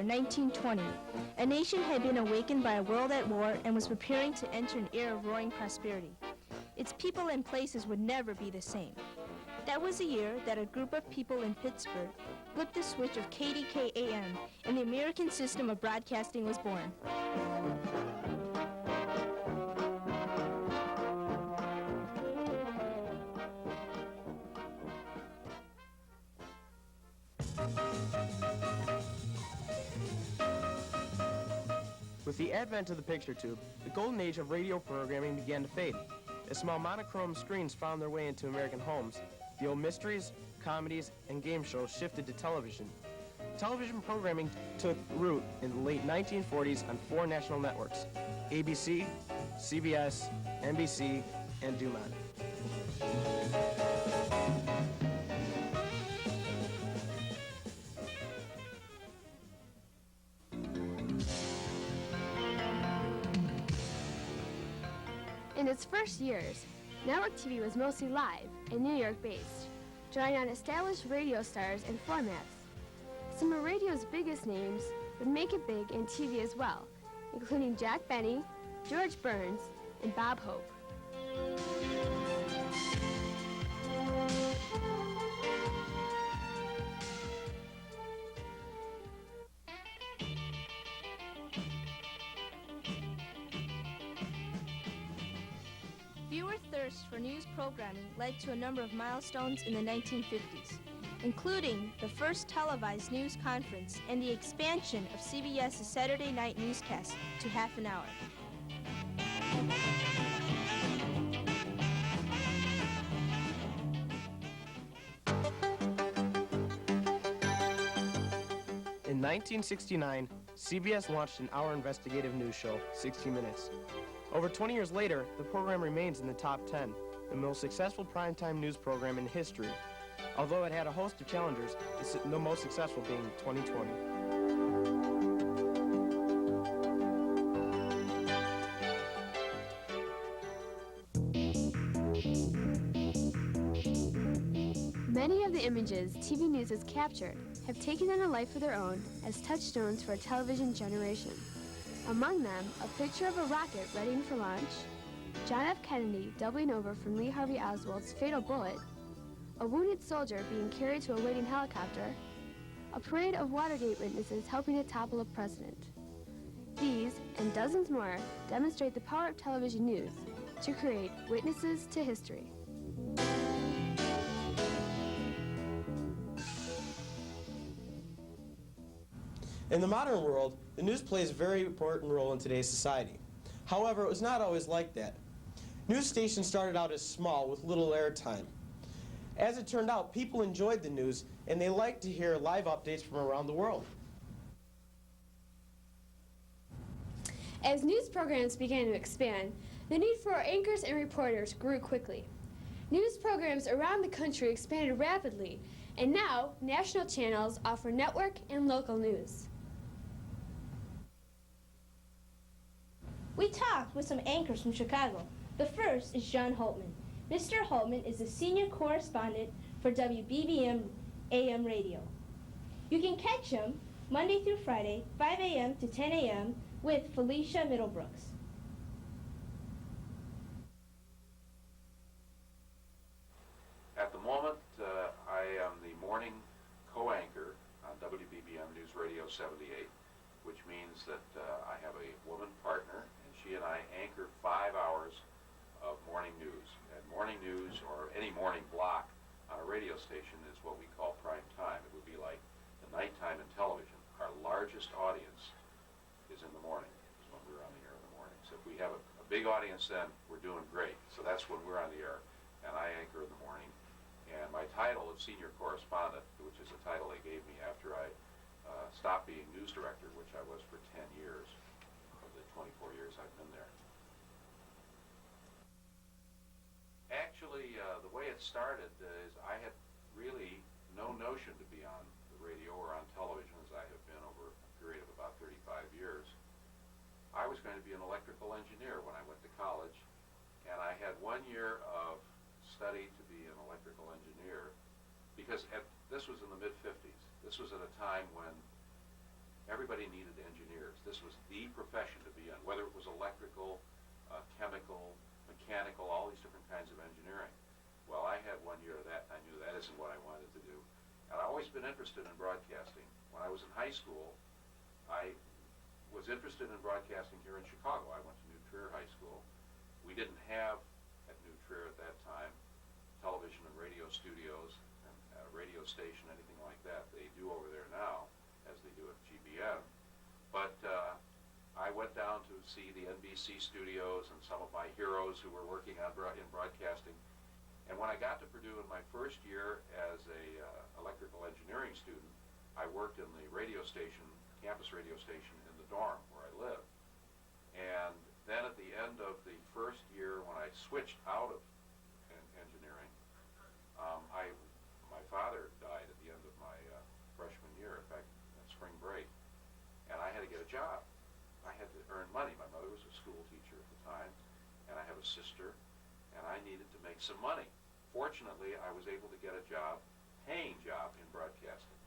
year 1920. A nation had been awakened by a world at war and was preparing to enter an era of roaring prosperity. Its people and places would never be the same. That was the year that a group of people in Pittsburgh flipped the switch of KDKA-AM and the American system of broadcasting was born. With the advent of the picture tube, the golden age of radio programming began to fade. As small monochrome screens found their way into American homes, the old mysteries, comedies, and game shows shifted to television. Television programming took root in the late 1940s on 4 national networks: ABC, CBS, NBC, and Dumont. In its first years, network TV was mostly live and New York-based, drawing on established radio stars and formats. Some of radio's biggest names would make it big in TV as well, including Jack Benny, George Burns, and Bob Hope. Viewer thirst for news programming led to a number of milestones in the 1950s, including the first televised news conference and the expansion of CBS's Saturday night newscast to half an hour. In 1969, CBS launched an hour investigative news show, 60 Minutes. Over 20 years later, the program remains in the top 10, the most successful primetime news program in history. Although it had a host of challengers, the most successful being 2020. Many of the images TV news has captured have taken on a life of their own as touchstones for a television generation. Among them, a picture of a rocket readying for launch, John F. Kennedy doubling over from Lee Harvey Oswald's fatal bullet, a wounded soldier being carried to a waiting helicopter, a parade of Watergate witnesses helping to topple a president. These, and dozens more, demonstrate the power of television news to create witnesses to history. In the modern world, the news plays a very important role in today's society. However, it was not always like that. News stations started out as small with little airtime. As it turned out, people enjoyed the news and they liked to hear live updates from around the world. As news programs began to expand, the need for anchors and reporters grew quickly. News programs around the country expanded rapidly, and now national channels offer network and local news. We talked with some anchors from Chicago. The first is John Holtman. Mr. Holtman is the senior correspondent for WBBM AM radio. You can catch him Monday through Friday, 5 a.m. to 10 a.m. with Felicia Middlebrooks. At the moment, I am the morning co-anchor on WBBM News Radio 78, which means that I have a woman partner, and she and I anchor 5 hours of morning news. And morning news, or any morning block on a radio station, is what we call prime time. It would be like the nighttime in television. Our largest audience is in the morning, is when we're on the air in the morning. So if we have a big audience then, we're doing great. So that's when we're on the air, and I anchor in the morning. And my title of senior correspondent, which is a title they gave me after I stopped being news director, which I was for 10 years, of the 24 years I've been there. Actually, the way it started is I had really no notion to be on the radio or on television, as I have been over a period of about 35 years. I was going to be an electrical engineer when I went to college, and I had 1 year of study to be an electrical engineer, because this was in the mid-50s. This was at a time when everybody needed engineers. This was the profession to be in, whether it was electrical, chemical, mechanical, all these different kinds of engineering. Well, I had 1 year of that, and I knew that isn't what I wanted to do. And I've always been interested in broadcasting. When I was in high school, I was interested in broadcasting here in Chicago. I went to New Trier High School. We didn't have at New Trier at that time television and radio studios and a radio station, anything like that. They do over there now, as they do at GBN. But I went down to see the NBC studios and some of my heroes who were working on in broadcasting. And when I got to Purdue in my first year as a electrical engineering student, I worked in the radio station, campus radio station in the dorm where I lived. And then at the end of the first year, when I switched out of engineering, my father died at the end of my freshman year, in fact, at spring break, and I had to get a job. I had to earn money. My mother was a school teacher at the time, and I have a sister, and I needed to make some money. Fortunately, I was able to get a job, paying job in broadcasting.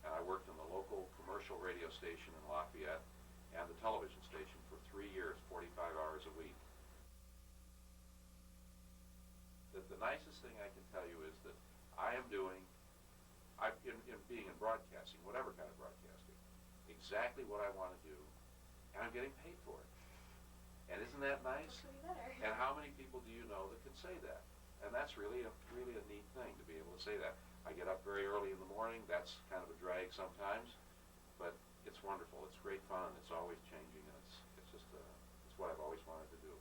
And I worked in the local commercial radio station in Lafayette and the television station for 3 years, 45 hours a week. The nicest thing I can tell you is that I am doing, in being in broadcasting, whatever kind of broadcasting, exactly what I want to do, and I'm getting paid for it. And isn't that nice? And how many people do you know that can say that? And that's really a neat thing to be able to say that. I get up very early in the morning. That's kind of a drag sometimes, but it's wonderful. It's great fun. It's always changing, and it's what I've always wanted to do.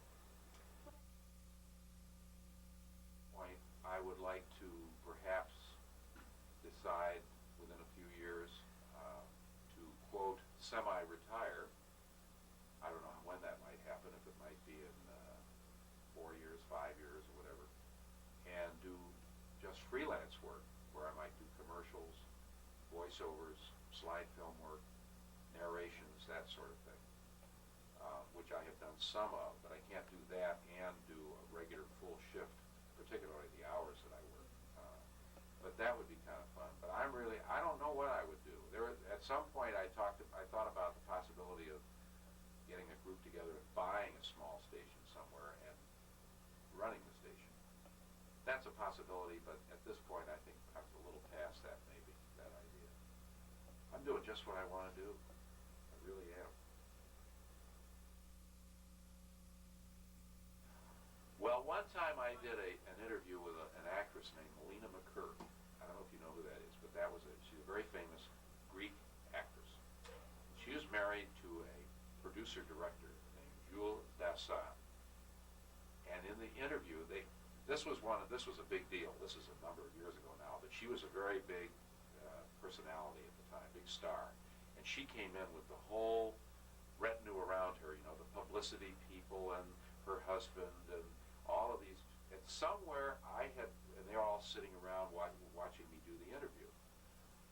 I would like to perhaps decide within a few years to, quote, semi-retire. I don't know when that might happen, if it might be in 4 years, 5 years, or whatever, and do just freelance work where I might do commercials, voiceovers, slide film work, narrations, that sort of thing, which I have done some of, but I can't do that and do a regular full shift, particularly the hours that I work. But that would be kind of fun. But I don't know what I would do. At some point I thought about the possibility of getting a group together and buying a small station somewhere and running the station. That's a possibility, but at this point I think I'm a little past that, maybe, that idea. I'm doing just what I want to do. I really am. Well, one time I did an interview with an actress named Melina McCurk. I don't know if you know who that is, but she's a very famous Greek actress. She was married to a producer-director named Jules Dassin. And in the interview, this was a big deal. This is a number of years ago now, but she was a very big personality at the time, big star. And she came in with the whole retinue around her, the publicity people and her husband and all of these. And somewhere and they're all sitting around watching me do the interview.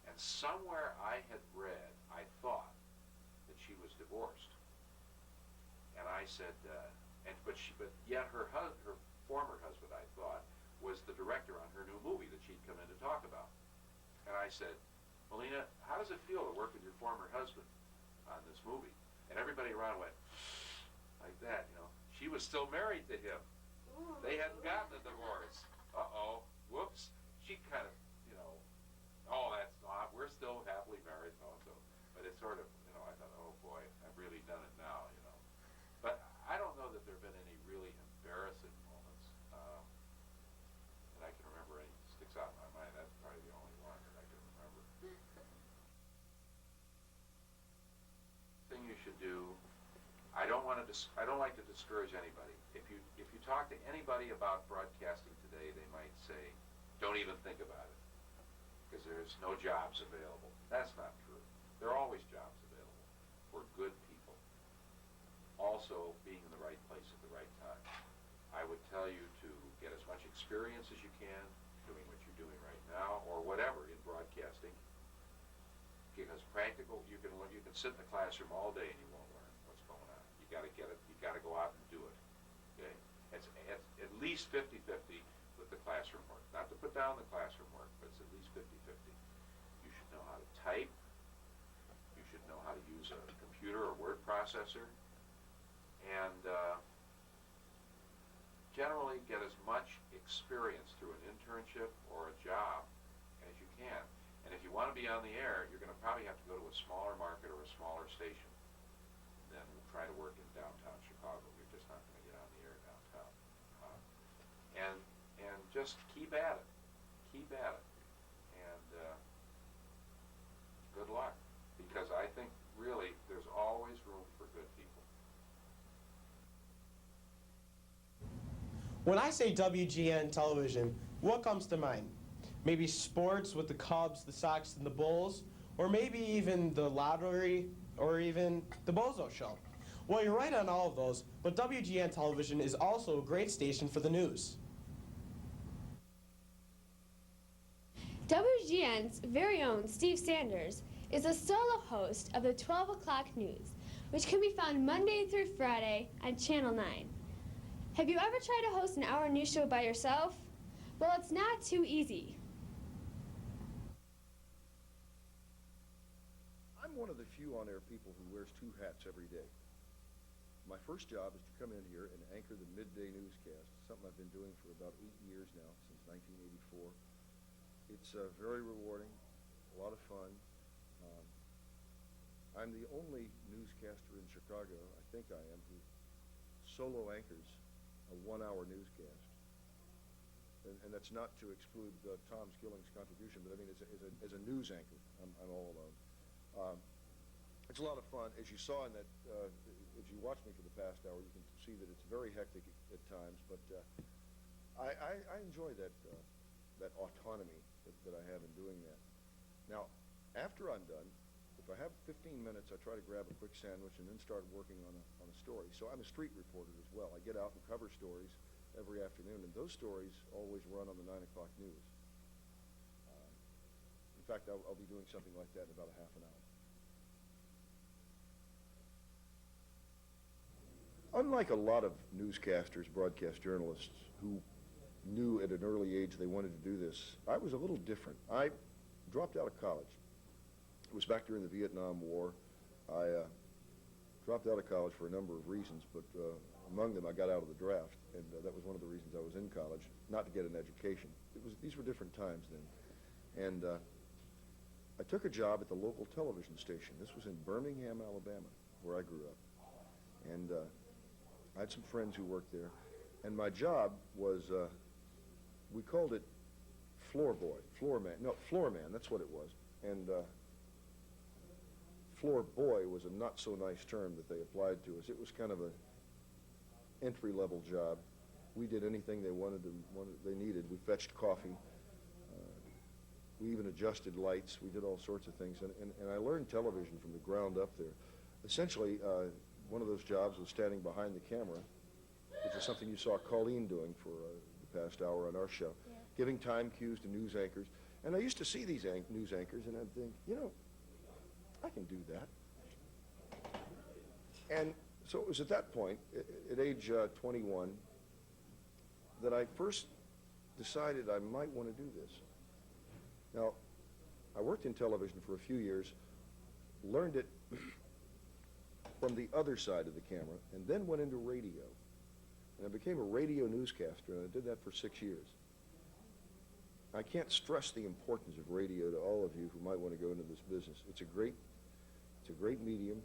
And somewhere I had read, I thought, that she was divorced. And I said, but yet her former husband, I thought, was the director on her new movie that she'd come in to talk about. And I said, Melina, how does it feel to work with your former husband on this movie? And everybody around went like that, She was still married to him. They hadn't gotten a divorce. Uh-oh, whoops. She kind of, oh, that's not, we're still happily married, so. But it's sort of, I thought, oh boy, I've really done it now, But I don't know that there have been any really embarrassing moments that I can remember. Any sticks out in my mind. That's probably the only one that I can remember. Thing you should do. I don't like to discourage anybody. If you talk to anybody about broadcasting today, they might say, don't even think about it, because there's no jobs available. That's not true. There are always jobs available for good people. Also, being in the right place at the right time. I would tell you to get as much experience as you can doing what you're doing right now, or whatever in broadcasting, because practical, you can sit in the classroom all day and you won't learn what's going on. You got to get it. You got to go out and do it. Okay? It's at least 50-50 with the classroom work. Not to put down the classroom work, but it's at least 50-50. You should know how to type. You should know professor, and generally get as much experience through an internship or a job as you can. And if you want to be on the air, you're going to probably have to go to a smaller market or a smaller station than try to work in downtown Chicago. You're just not going to get on the air downtown. And just keep at it. Keep at it. And good luck. Because I think, really, there's always room for good people. When I say WGN television, what comes to mind? Maybe sports with the Cubs, the Sox, and the Bulls, or maybe even the lottery, or even the Bozo Show. Well, you're right on all of those, but WGN television is also a great station for the news. WGN's very own Steve Sanders is a solo host of the 12 o'clock news, which can be found Monday through Friday on Channel 9. Have you ever tried to host an hour news show by yourself? Well, it's not too easy. I'm one of the few on-air people who wears two hats every day. My first job is to come in here and anchor the midday newscast, something I've been doing for about 8 years now, since 1984. It's very rewarding, a lot of fun. I'm the only newscaster in Chicago, I think I am, who solo anchors a 1-hour newscast. And that's not to exclude Tom Skilling's contribution, but I mean, as a news anchor, I'm all alone. It's a lot of fun. As you saw in that, if you watched me for the past hour, you can see that it's very hectic at times, but I enjoy that autonomy that I have in doing that. Now, after I'm done, if I have 15 minutes, I try to grab a quick sandwich and then start working on a story. So I'm a street reporter as well. I get out and cover stories every afternoon, and those stories always run on the 9 o'clock news. In fact, I'll be doing something like that in about a half an hour. Unlike a lot of newscasters, broadcast journalists who knew at an early age they wanted to do this, I was a little different. I dropped out of college. It was back during the Vietnam War. I dropped out of college for a number of reasons, but among them I got out of the draft, and that was one of the reasons I was in college, not to get an education. These were different times then. And I took a job at the local television station. This was in Birmingham, Alabama, where I grew up. And I had some friends who worked there, and my job was, we called it floor man, that's what it was. And floor boy was a not so nice term that they applied to us. It was kind of a entry-level job. We did anything they needed. We fetched coffee. We even adjusted lights. We did all sorts of things. And I learned television from the ground up there. Essentially, one of those jobs was standing behind the camera, which is something you saw Colleen doing for the past hour on our show, giving time cues to news anchors. And I used to see these news anchors, and I'd think, you know, I can do that. And so it was at that point, at age 21, that I first decided I might want to do this. Now, I worked in television for a few years, learned it from the other side of the camera, and then went into radio. And I became a radio newscaster, and I did that for 6 years. I can't stress the importance of radio to all of you who might want to go into this business. It's a great medium.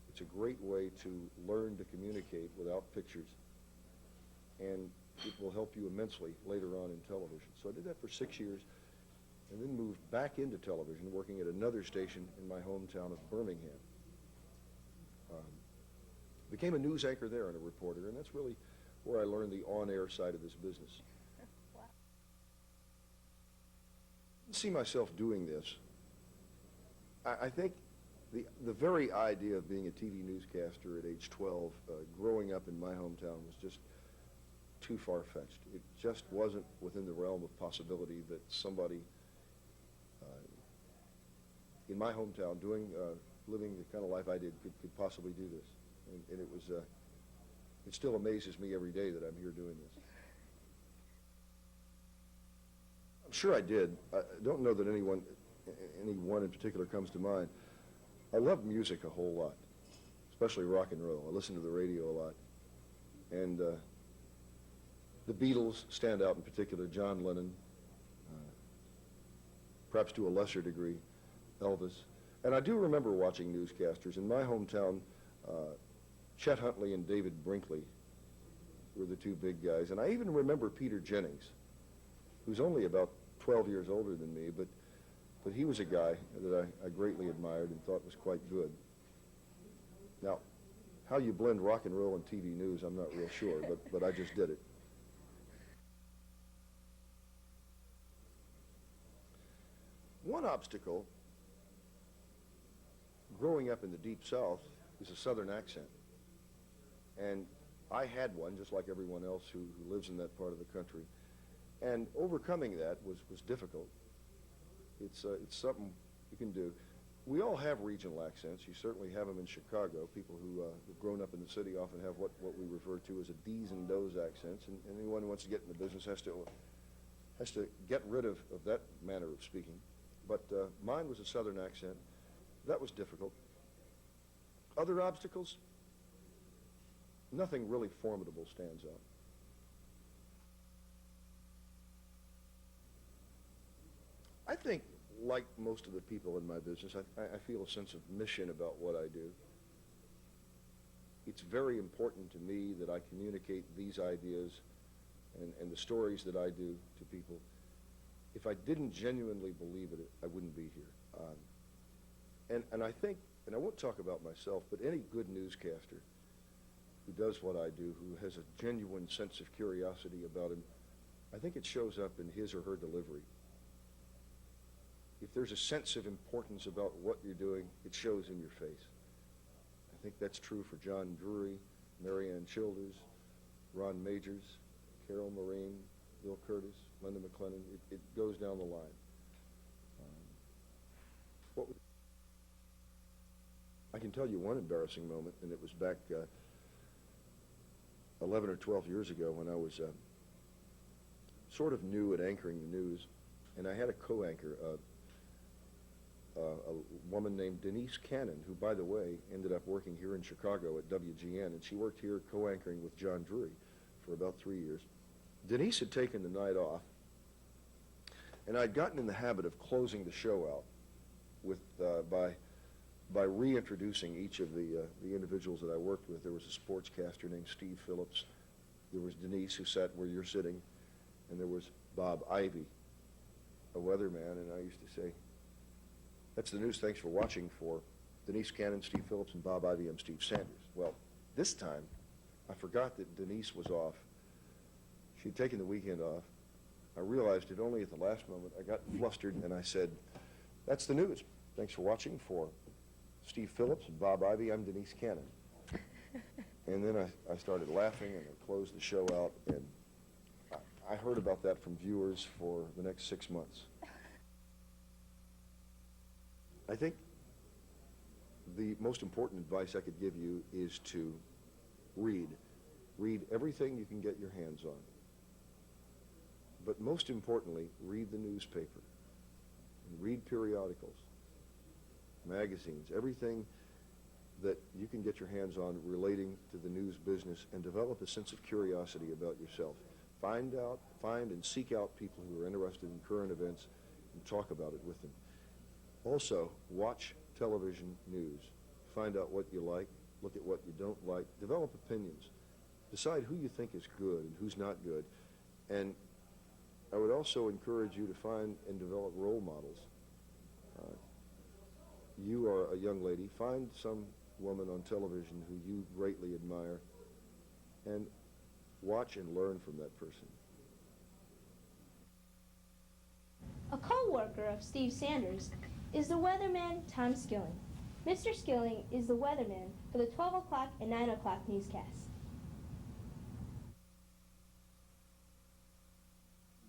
It's a great way to learn to communicate without pictures, and it will help you immensely later on in television. So I did that for 6 years, and then moved back into television, working at another station in my hometown of Birmingham. Became a news anchor there and a reporter, and that's really where I learned the on-air side of this business. Wow. I didn't see myself doing this. I think the very idea of being a TV newscaster at age 12, growing up in my hometown, was just too far-fetched. It just wasn't within the realm of possibility that somebody in my hometown living the kind of life I did could possibly do this. And it was, it still amazes me every day that I'm here doing this. I'm sure I did. I don't know that anyone in particular comes to mind. I love music a whole lot. especially rock and roll. I listen to the radio a lot. And the Beatles stand out in particular, John Lennon, perhaps to a lesser degree, Elvis. And I do remember watching newscasters. In my hometown, Chet Huntley and David Brinkley were the two big guys. And I even remember Peter Jennings, who's only about 12 years older than me, but he was a guy that I greatly admired and thought was quite good. Now, how you blend rock and roll and TV news, I'm not real sure, but I just did it. One obstacle growing up in the Deep South is a Southern accent. And I had one, just like everyone else who lives in that part of the country. And overcoming that was difficult. It's something you can do. We all have regional accents. You certainly have them in Chicago. People who have grown up in the city often have what we refer to as a D's and Do's accents, and anyone who wants to get in the business has to get rid of that manner of speaking. But mine was a Southern accent. That was difficult. Other obstacles? Nothing really formidable stands out. I think, like most of the people in my business, I feel a sense of mission about what I do. It's very important to me that I communicate these ideas and the stories that I do to people. If I didn't genuinely believe it, I wouldn't be here. And I think, and I won't talk about myself, but any good newscaster who does what I do, who has a genuine sense of curiosity about him, I think it shows up in his or her delivery. If there's a sense of importance about what you're doing, it shows in your face. I think that's true for John Drury, Marianne Childers, Ron Majors, Carol Marine, Bill Curtis, Linda McLennan. It goes down the line. I can tell you one embarrassing moment, and it was back 11 or 12 years ago when I was sort of new at anchoring the news, and I had a co-anchor, a woman named Denise Cannon, who, by the way, ended up working here in Chicago at WGN, and she worked here co-anchoring with John Drury for about 3 years. Denise had taken the night off, and I'd gotten in the habit of closing the show out with by reintroducing each of the individuals that I worked with. There was a sportscaster named Steve Phillips. There was Denise, who sat where you're sitting, and there was Bob Ivy, a weatherman, and I used to say, "That's the news, thanks for watching." For Denise Cannon, Steve Phillips, and Bob Ivy, I'm Steve Sanders. Well, this time, I forgot that Denise was off. She'd taken the weekend off. I realized it only at the last moment. I got flustered, and I said, "That's the news. Thanks for watching. For Steve Phillips and Bob Ivy, I'm Denise Cannon." And then I started laughing, and I closed the show out, and I heard about that from viewers for the next 6 months. I think the most important advice I could give you is to read. Read everything you can get your hands on. But most importantly, read the newspaper. And read periodicals, magazines, everything that you can get your hands on relating to the news business, and develop a sense of curiosity about yourself. Find and seek out people who are interested in current events and talk about it with them. Also, watch television news. Find out what you like, look at what you don't like, develop opinions. Decide who you think is good and who's not good. And I would also encourage you to find and develop role models. You are a young lady. Find some woman on television who you greatly admire and watch and learn from that person. A co-worker of Steve Sanders is the weatherman Tom Skilling. Mr. Skilling is the weatherman for the 12 o'clock and 9 o'clock newscasts.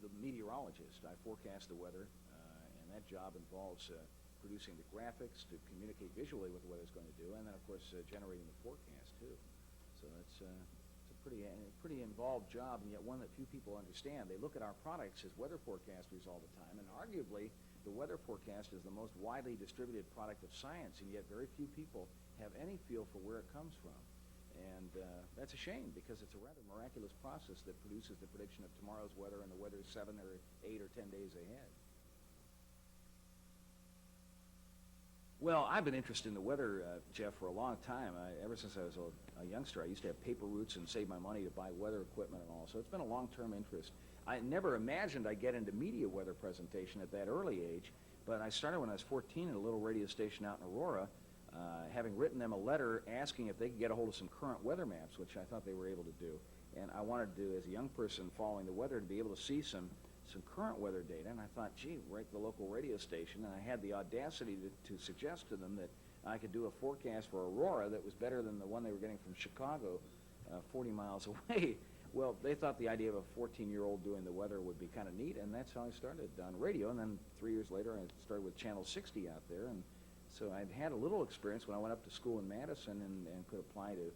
The meteorologist, I forecast the weather, and that job involves producing the graphics to communicate visually what the weather's going to do, and then, of course, generating the forecast, too. So it's a pretty involved job, and yet one that few people understand. They look at our products as weather forecasters all the time, and arguably, the weather forecast is the most widely distributed product of science, and yet very few people have any feel for where it comes from. And that's a shame, because it's a rather miraculous process that produces the prediction of tomorrow's weather and the weather 7 or 8 or 10 days ahead. Well, I've been interested in the weather, Jeff, for a long time. Ever since I was a youngster, I used to have paper routes and save my money to buy weather equipment and all. So it's been a long-term interest. I never imagined I'd get into media weather presentation at that early age, but I started when I was 14 at a little radio station out in Aurora, having written them a letter asking if they could get a hold of some current weather maps, which I thought they were able to do. And I wanted to, as a young person following the weather, to be able to see some current weather data. And I thought, gee, right at the local radio station, and I had the audacity to suggest to them that I could do a forecast for Aurora that was better than the one they were getting from Chicago, 40 miles away. Well, they thought the idea of a 14-year-old doing the weather would be kind of neat, and that's how I started on radio. And then 3 years later, I started with Channel 60 out there, and so I'd had a little experience when I went up to school in Madison and could apply to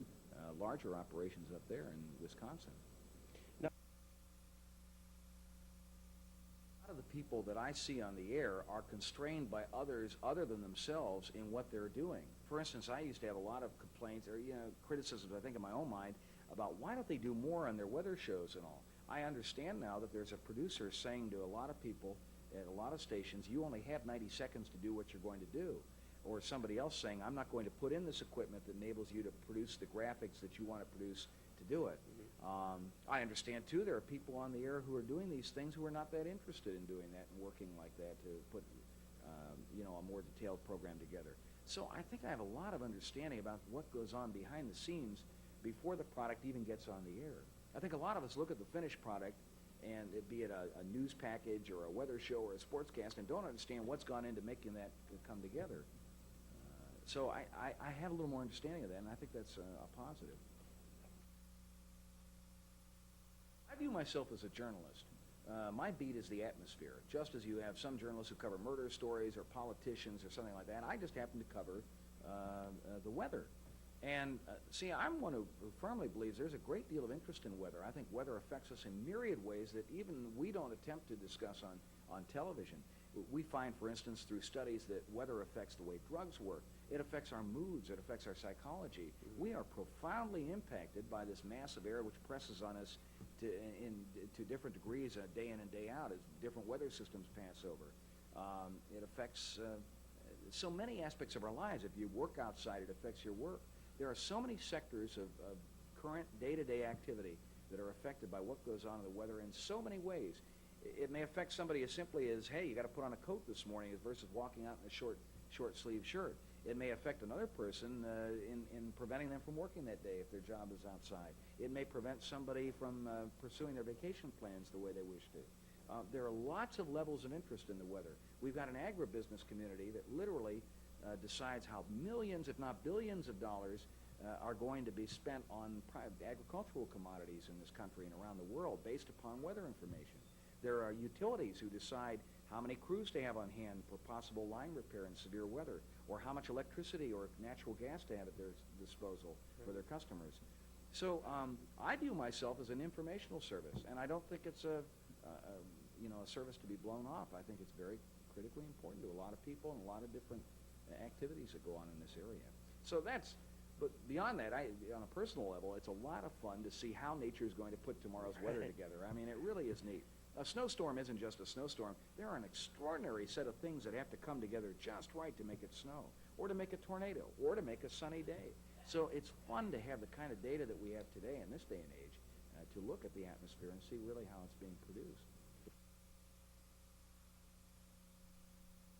larger operations up there in Wisconsin. Now, a lot of the people that I see on the air are constrained by others other than themselves in what they're doing. For instance, I used to have a lot of complaints or criticisms, I think, in my own mind about why don't they do more on their weather shows and all. I understand now that there's a producer saying to a lot of people at a lot of stations, you only have 90 seconds to do what you're going to do. Or somebody else saying, I'm not going to put in this equipment that enables you to produce the graphics that you want to produce to do it. I understand, too, there are people on the air who are doing these things who are not that interested in doing that and working like that to put, a more detailed program together. So I think I have a lot of understanding about what goes on behind the scenes before the product even gets on the air. I think a lot of us look at the finished product, and be it a news package or a weather show or a sportscast, and don't understand what's gone into making that come together. So I have a little more understanding of that, and I think that's a positive. I view myself as a journalist. My beat is the atmosphere. Just as you have some journalists who cover murder stories or politicians or something like that, I just happen to cover the weather. And see, I'm one who firmly believes there's a great deal of interest in weather. I think weather affects us in myriad ways that even we don't attempt to discuss on television. We find, for instance, through studies that weather affects the way drugs work. It affects our moods. It affects our psychology. We are profoundly impacted by this mass of air which presses on us to different degrees day in and day out as different weather systems pass over. It affects so many aspects of our lives. If you work outside, it affects your work. There are so many sectors of current day-to-day activity that are affected by what goes on in the weather in so many ways. It may affect somebody as simply as, hey, you got to put on a coat this morning versus walking out in a short-sleeve shirt. It may affect another person in preventing them from working that day if their job is outside. It may prevent somebody from pursuing their vacation plans the way they wish to. There are lots of levels of interest in the weather. We've got an agribusiness community that literally decides how millions, if not billions of dollars are going to be spent on agricultural commodities in this country and around the world based upon weather information. There are utilities who decide how many crews to have on hand for possible line repair in severe weather, or how much electricity or natural gas to have at their disposal for their customers. So I view myself as an informational service, and I don't think it's a service to be blown off. I think it's very critically important to a lot of people and a lot of different activities that go on in this area. So but beyond that, on a personal level, it's a lot of fun to see how nature is going to put tomorrow's weather together. I mean, it really is neat. A snowstorm isn't just a snowstorm. There are an extraordinary set of things that have to come together just right to make it snow, or to make a tornado, or to make a sunny day. So it's fun to have the kind of data that we have today in this day and age to look at the atmosphere and see really how it's being produced.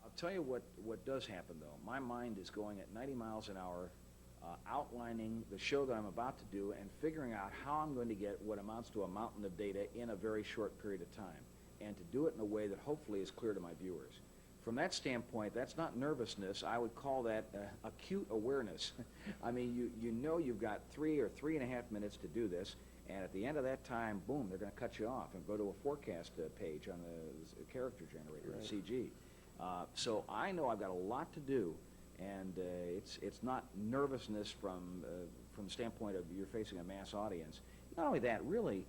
I'll tell you what does happen, though. My mind is going at 90 miles an hour, outlining the show that I'm about to do and figuring out how I'm going to get what amounts to a mountain of data in a very short period of time, and to do it in a way that hopefully is clear to my viewers. From that standpoint, that's not nervousness. I would call that acute awareness. I mean, you know you've got 3 or 3.5 minutes to do this, and at the end of that time, boom, they're going to cut you off and go to a forecast page on the character generator, right. CG. So I know I've got a lot to do, and it's not nervousness from the standpoint of you're facing a mass audience. Not only that, really,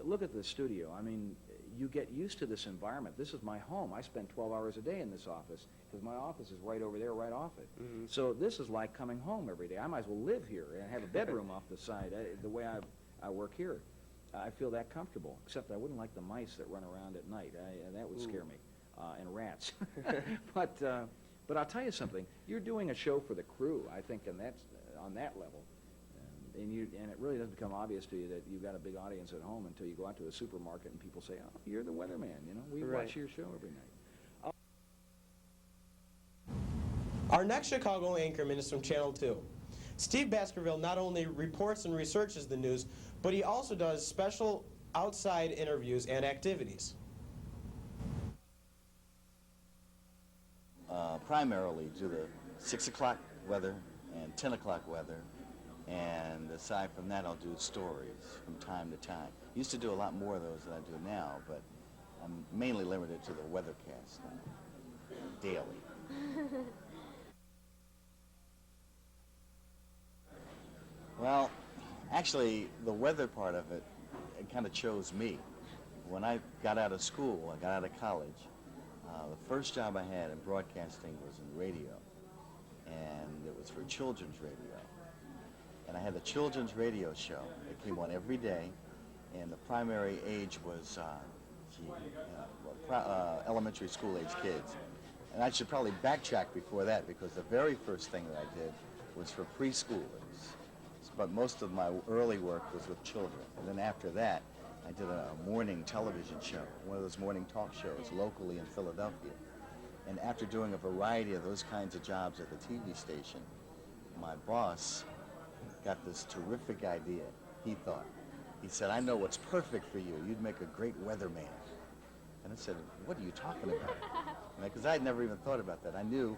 look at the studio. I mean, you get used to this environment. This is my home. I spend 12 hours a day in this office because my office is right over there, right off it. So this is like coming home every day. I might as well live here and have a bedroom off the side. The way I work here, I feel that comfortable, except I wouldn't like the mice that run around at night. That would scare me, and rats. But I'll tell you something. You're doing a show for the crew, I think, and that's on that level. And it really doesn't become obvious to you that you've got a big audience at home until you go out to a supermarket and people say, "Oh, you're the weatherman. You know, we watch your show every night." Our next Chicago anchorman is from Channel 2. Steve Baskerville not only reports and researches the news, but he also does special outside interviews and activities. Primarily do the 6 o'clock weather and 10 o'clock weather, and aside from that I'll do stories from time to time. Used to do a lot more of those than I do now, but I'm mainly limited to the weathercast now, daily. Well, actually, the weather part of it kind of chose me. When I got out of school, I got out of college, the first job I had in broadcasting was in radio, and it was for children's radio. And I had a children's radio show that came on every day, and the primary age was elementary school age kids. And I should probably backtrack before that, because the very first thing that I did was for preschoolers. But most of my early work was with children. And then after that, I did a morning television show, one of those morning talk shows locally in Philadelphia. And after doing a variety of those kinds of jobs at the TV station, my boss got this terrific idea, he thought. He said, "I know what's perfect for you. You'd make a great weatherman." And I said, "What are you talking about?" Because I had never even thought about that. I knew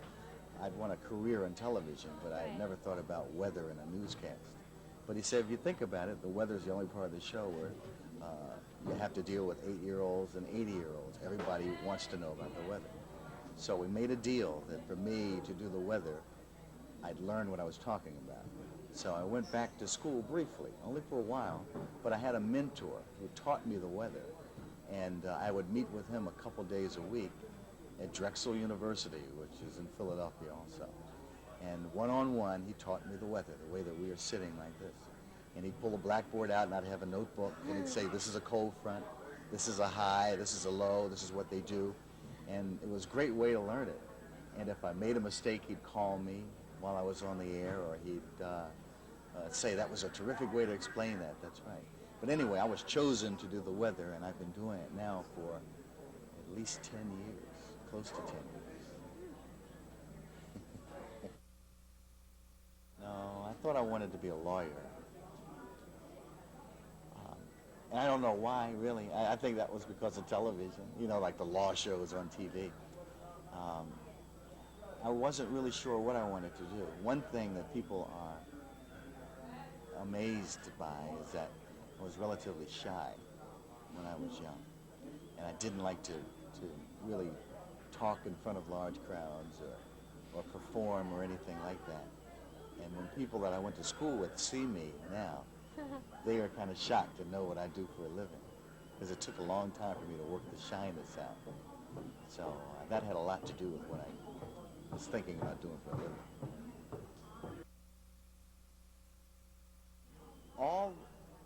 I'd want a career in television, but I had never thought about weather in a newscast. But he said, if you think about it, the weather's the only part of the show where you have to deal with 8-year-olds and 80-year-olds. Everybody wants to know about the weather. So we made a deal that for me to do the weather, I'd learn what I was talking about. So I went back to school briefly, only for a while, but I had a mentor who taught me the weather. And I would meet with him a couple days a week at Drexel University, which is in Philadelphia also. And one-on-one, he taught me the weather, the way that we are sitting like this. And he'd pull a blackboard out, and I'd have a notebook, and he'd say, this is a cold front, this is a high, this is a low, this is what they do. And it was a great way to learn it. And if I made a mistake, he'd call me while I was on the air, or he'd say, that was a terrific way to explain that, that's right. But anyway, I was chosen to do the weather, and I've been doing it now for at least 10 years, close to 10 years. No, I thought I wanted to be a lawyer. And I don't know why, really. I think that was because of television, you know, like the law shows on TV. I wasn't really sure what I wanted to do. One thing that people are amazed by is that I was relatively shy when I was young. And I didn't like to really talk in front of large crowds or perform or anything like that. And when people that I went to school with see me now, they are kind of shocked to know what I do for a living, because it took a long time for me to work the shyness out. So that had a lot to do with what I was thinking about doing for a living.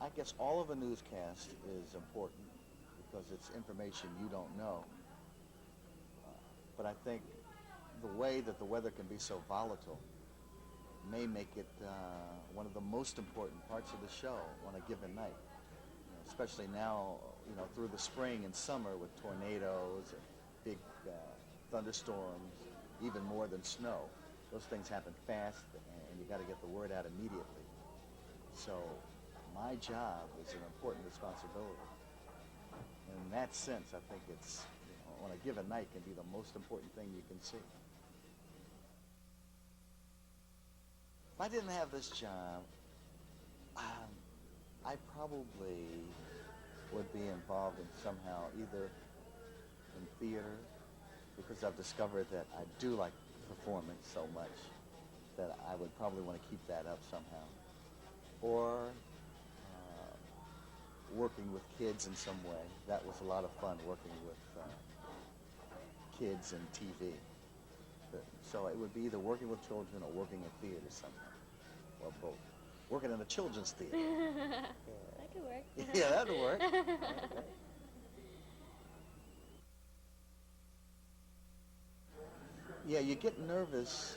I guess all of a newscast is important because it's information you don't know. But I think the way that the weather can be so volatile may make it one of the most important parts of the show on a given night. You know, especially now, you know, through the spring and summer with tornadoes and big thunderstorms, even more than snow. Those things happen fast, and you got to get the word out immediately. So my job is an important responsibility. And in that sense, I think it's, you know, on a given night can be the most important thing you can see. If I didn't have this job, I probably would be involved in somehow either in theater, because I've discovered that I do like performance so much that I would probably want to keep that up somehow, or working with kids in some way. That was a lot of fun, working with kids and TV. So it would be either working with children or working in theater somehow, or both. Working in a children's theater. That could work. Yeah, that would work. Yeah, you get nervous.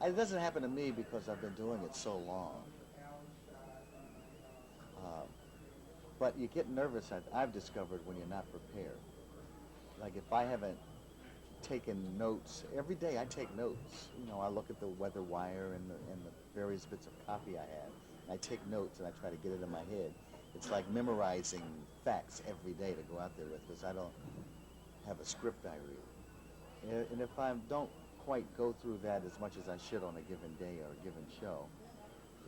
It doesn't happen to me because I've been doing it so long. But you get nervous, I've discovered, when you're not prepared. Like if I haven't taken notes, every day I take notes. You know, I look at the weather wire and the various bits of copy I have. And I take notes and I try to get it in my head. It's like memorizing facts every day to go out there with, because I don't have a script I read. And if I don't quite go through that as much as I should on a given day or a given show,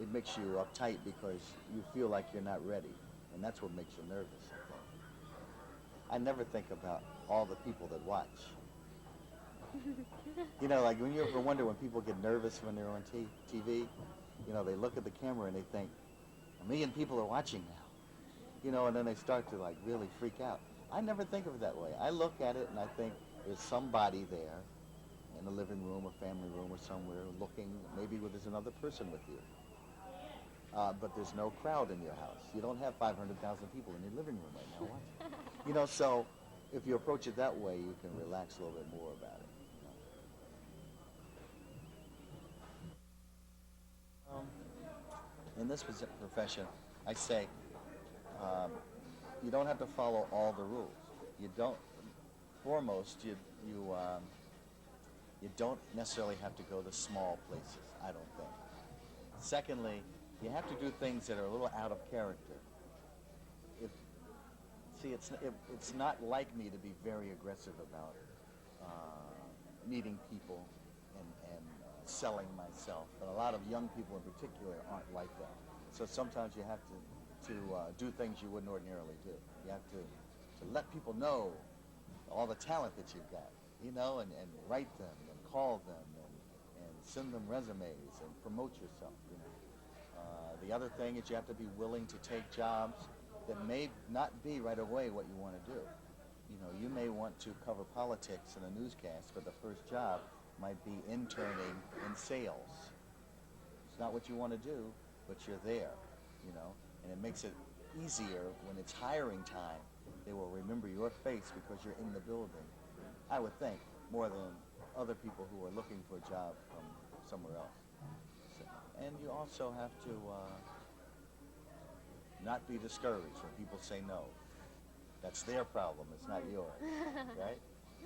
it makes you uptight because you feel like you're not ready. And that's what makes you nervous, I think. I never think about all the people that watch. You know, like when you ever wonder when people get nervous when they're on TV, you know, they look at the camera and they think, 1 million people are watching now. You know, and then they start to like really freak out. I never think of it that way. I look at it and I think there's somebody there in the living room or family room or somewhere looking, maybe there's another person with you. But there's no crowd in your house. You don't have 500,000 people in your living room right now watching. You know, so if you approach it that way, you can relax a little bit more about it. You know? In this profession, I say, you don't have to follow all the rules. You don't, foremost, you don't necessarily have to go to small places, I don't think. Secondly, you have to do things that are a little out of character. It's not like me to be very aggressive about meeting people and selling myself. But a lot of young people in particular aren't like that. So sometimes you have to do things you wouldn't ordinarily do. You have to let people know all the talent that you've got, you know, and write them and call them and send them resumes and promote yourself, you know. The other thing is you have to be willing to take jobs that may not be right away what you want to do. You know, you may want to cover politics in a newscast, but the first job might be interning in sales. It's not what you want to do, but you're there, you know, and it makes it easier when it's hiring time. They will remember your face because you're in the building, I would think, more than other people who are looking for a job from somewhere else. And you also have to not be discouraged when people say no. That's their problem, it's not yours, right?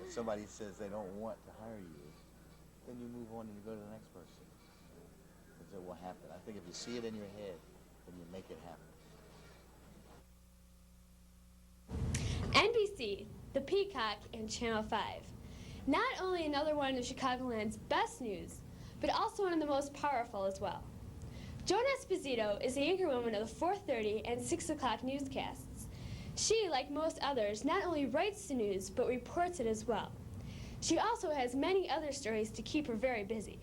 If somebody says they don't want to hire you, then you move on and you go to the next person. Because it will happen. I think if you see it in your head, then you make it happen. NBC, the Peacock, and Channel 5. Not only another one of Chicagoland's best news, but also one of the most powerful as well. Joan Esposito is the anchorwoman of the 4:30 and 6 o'clock newscasts. She, like most others, not only writes the news, but reports it as well. She also has many other stories to keep her very busy.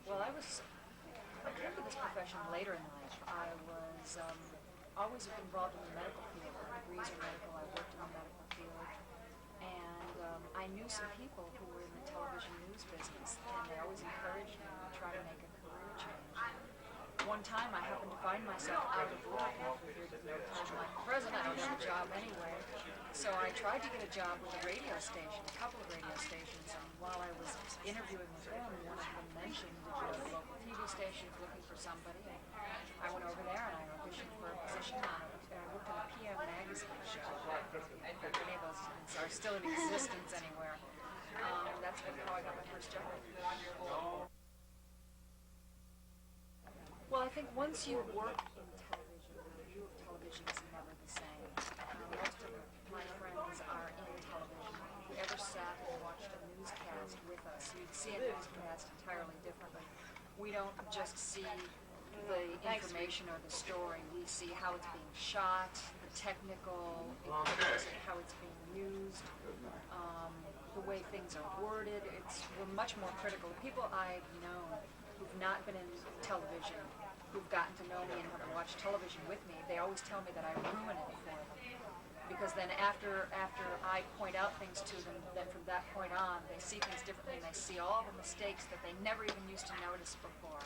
Well, I came to this profession later in life. I was always involved in the medical field. My degrees are medical. I worked in the medical field. And I knew some people who were in the television news business, and they always encouraged me to try to make a career change. One time I happened to find myself out of work, and I figured, I'm like present, I don't have a job anyway. So I tried to get a job with a radio station, a couple of radio stations, and while I was interviewing with them, one of them mentioned that the local TV station is looking for somebody. And I went over there and I auditioned for a position on it. And I worked on a PM magazine show. If any of those are still in existence anywhere. That's how I got my first job. Well, I think once you work in television, the view of television is never the same. Most of my friends are in television. If you ever sat and watched a newscast with us, you'd see a newscast entirely differently. We don't just see the information or the story. We see how it's being shot, the technical, how it's being used, the way things are worded. We're much more critical. The people I've known who've not been in television, who've gotten to know me and have watched television with me, they always tell me that I ruin it for them. Because then after I point out things to them, then from that point on, they see things differently and they see all the mistakes that they never even used to notice before.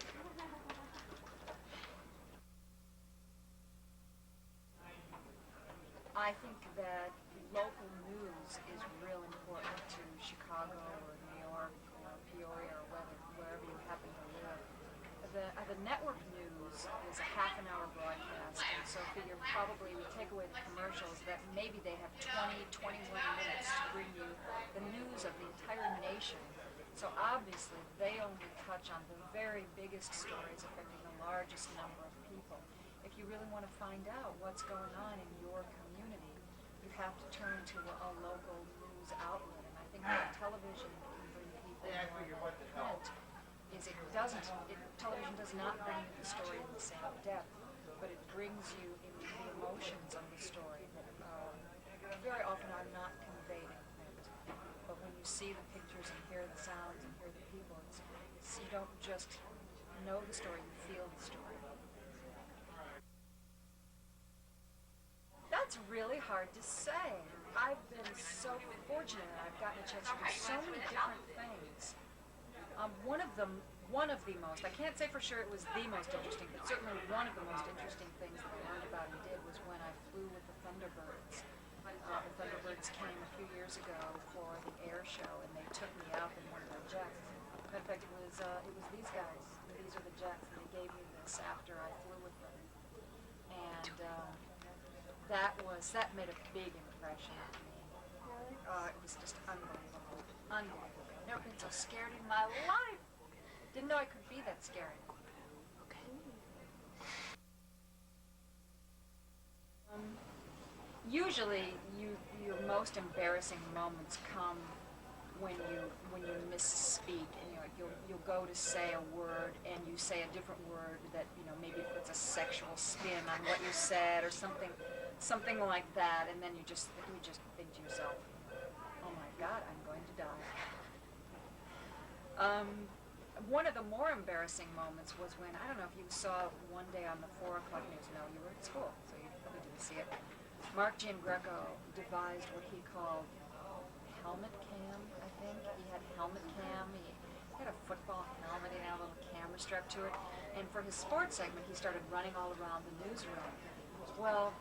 I think that local news is real important to Chicago or New York or Peoria or wherever you happen to live. The network news is a half-an-hour broadcast, and so figure probably we take away the commercials that maybe they have 20, 21 minutes to bring you the news of the entire nation. So obviously they only touch on the very biggest stories affecting the largest number of people. If you really want to find out what's going on in your community, you have to turn to a local news outlet, and I think that television can bring people more than print. Television does not bring you the story in the same depth, but it brings you into the emotions of the story that very often are not conveyed in print. But when you see the pictures and hear the sounds and hear the people, you don't just know the story, you feel the story. That's really hard to say. I've been so fortunate that I've gotten a chance to do so many different things. One of the most, I can't say for sure it was the most interesting, but certainly one of the most interesting things that I learned about and did was when I flew with the Thunderbirds. The Thunderbirds came a few years ago for the air show, and they took me out in one of their jets. In fact, it was these guys. These are the jets, and they gave me this after I flew with them. And that made a big impression on me. It was just unbelievable. Unbelievable. Never been so scared in my life. Didn't know I could be that scary. Usually, your most embarrassing moments come when you misspeak, and you'll go to say a word and you say a different word that maybe it's a sexual spin on what you said or something like that, and then you just think to yourself, oh my God, I'm going to die. One of the more embarrassing moments was when, I don't know if you saw one day on the 4 o'clock news, no, you were at school, so you probably didn't see it. Mark Giangreco devised what he called helmet cam, I think. He had helmet cam, he had a football helmet, and had a little camera strapped to it, and for his sports segment, he started running all around the newsroom. Well,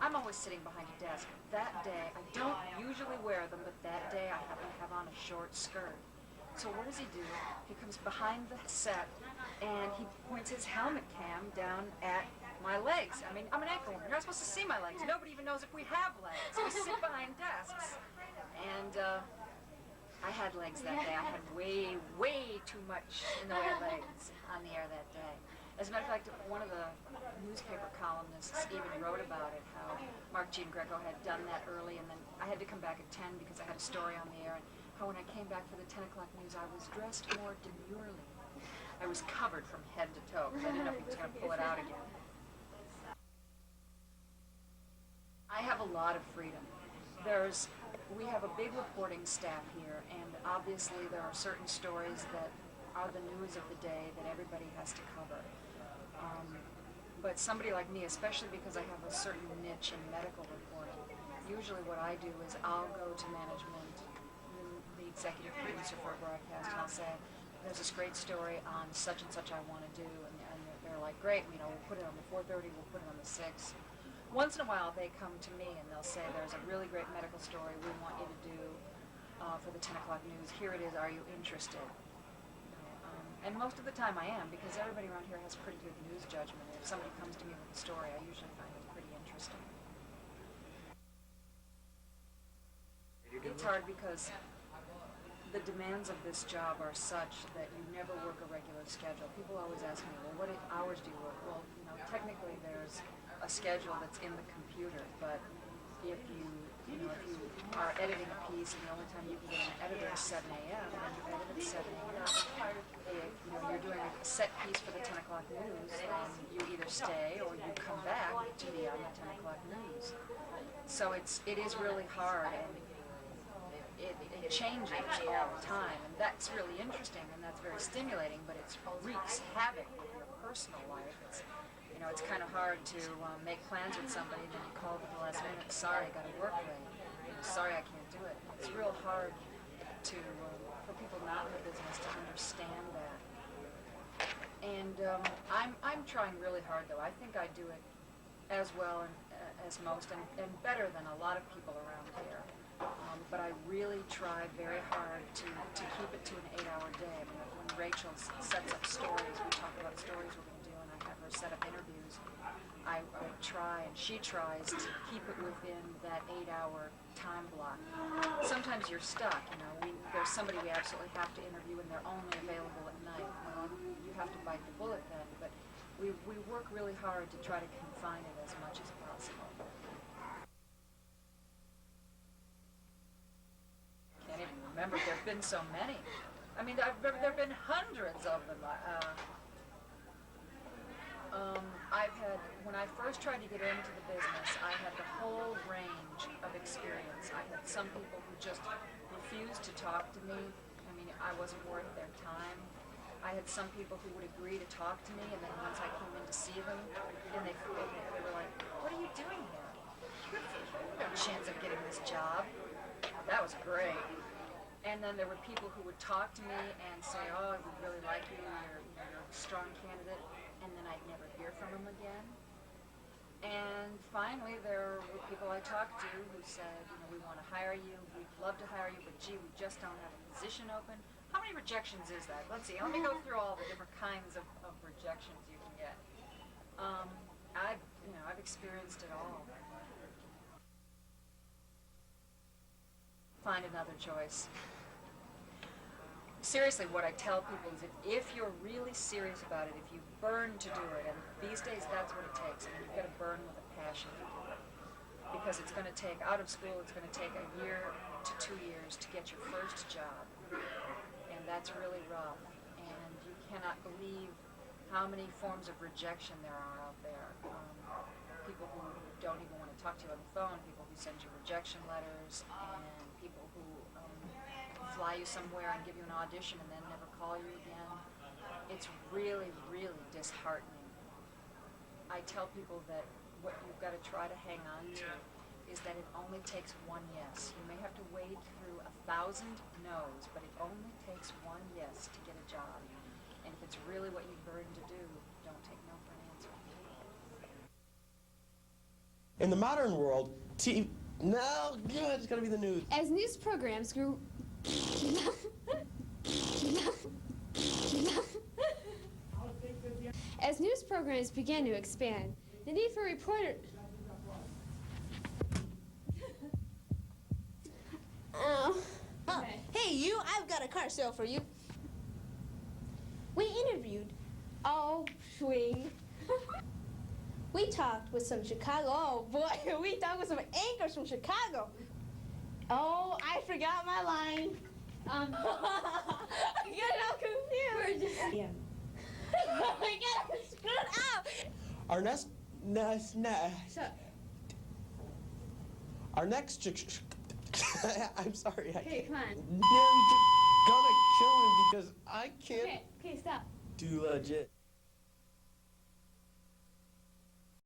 I'm always sitting behind a desk. That day, I don't usually wear them, but that day I happen to have on a short skirt. So what does he do? He comes behind the set, and he points his helmet cam down at my legs. I'm an anchor woman. You're not supposed to see my legs. Nobody even knows if we have legs. We sit behind desks. And I had legs that day. I had way, way too much in the way of legs on the air that day. As a matter of fact, one of the newspaper columnists even wrote about it, how Mark Giangreco had done that early, and then I had to come back at 10 because I had a story on the air, and how when I came back for the 10 o'clock news, I was dressed more demurely. I was covered from head to toe because I didn't know if he was going to pull it out again. I have a lot of freedom. We have a big reporting staff here, and obviously there are certain stories that are the news of the day that everybody has to cover. But somebody like me, especially because I have a certain niche in medical reporting, usually what I do is I'll go to management, the executive producer for a broadcast, and I'll say, there's this great story on such and such I want to do, and they're like, great, we'll put it on the 4:30, we'll put it on the 6. Once in a while they come to me and they'll say, there's a really great medical story we want you to do for the 10 o'clock news. Here it is, are you interested? And most of the time I am, because everybody around here has pretty good news judgment. If somebody comes to me with a story, I usually find it pretty interesting. It's hard because the demands of this job are such that you never work a regular schedule. People always ask me, well, what hours do you work? Well, technically there's a schedule that's in the computer, but if you are editing a piece and the only time you can get an editor is 7 a.m., then you edit at 7 a.m. If you're doing a set piece for the 10 o'clock news, then you either stay or you come back to be on the 10 o'clock news. So it is really hard, and it changes all the time, and that's really interesting and that's very stimulating, but it wreaks havoc with your personal life. It's kind of hard to make plans with somebody, then you call at the last minute, sorry, I got to work late, sorry, I can't do it. It's real hard to for people not in the business to understand that. And I'm trying really hard, though. I think I do it as well as most, and better than a lot of people around here. But I really try very hard to keep it to an 8-hour day. I mean, when Rachel sets up stories, we talk about stories we're going to do, and I have her set up interviews. I try, and she tries to keep it within that 8-hour time block. Sometimes you're stuck, there's somebody we absolutely have to interview, and they're only available at night. Well, you have to bite the bullet then, but we work really hard to try to confine it as much as possible. Can't even remember, there have been so many. I mean, there have been hundreds of them. When I first tried to get into the business, I had the whole range of experience. I had some people who just refused to talk to me. I mean, I wasn't worth their time. I had some people who would agree to talk to me, and then once I came in to see them, and they were like, what are you doing here? You have no chance of getting this job. That was great. And then there were people who would talk to me and say, oh, we really like you, you're a strong candidate, and then I'd never hear from them again. And finally, there were people I talked to who said, we want to hire you, we'd love to hire you, but gee, we just don't have a position open. How many rejections is that? Let's see, let me go through all the different kinds of rejections you can get. I've experienced it all. Find another choice. Seriously, what I tell people is if you're really serious about it, if you burn to do it, and these days that's what it takes, you've got to burn with a passion to do it. Because it's going to take, out of school, it's going to take 1 year to 2 years to get your first job. And that's really rough. And you cannot believe how many forms of rejection there are out there. People who don't even want to talk to you on the phone, people who send you rejection letters, and people who fly you somewhere and give you an audition and then never call you again. It's really, really disheartening. I tell people that what you've got to try to hang on to is that it only takes one yes. You may have to wade through 1,000 no's, but it only takes one yes to get a job. And if it's really what you burn to do, don't take no for an answer. In the modern world, no, good, it's gonna be the news. As news programs grew... As news programs began to expand, the need for reporters... Oh. Hey, you, I've got a car sale for you. We interviewed. Oh, swing. We talked with some Chicago. Oh, boy, we talked with some anchors from Chicago. Oh, I forgot my line. I got all confused. Yeah. I got screwed up. Our next, I'm sorry. Okay, come on. You're gonna kill me because I can't Okay, stop. do legit.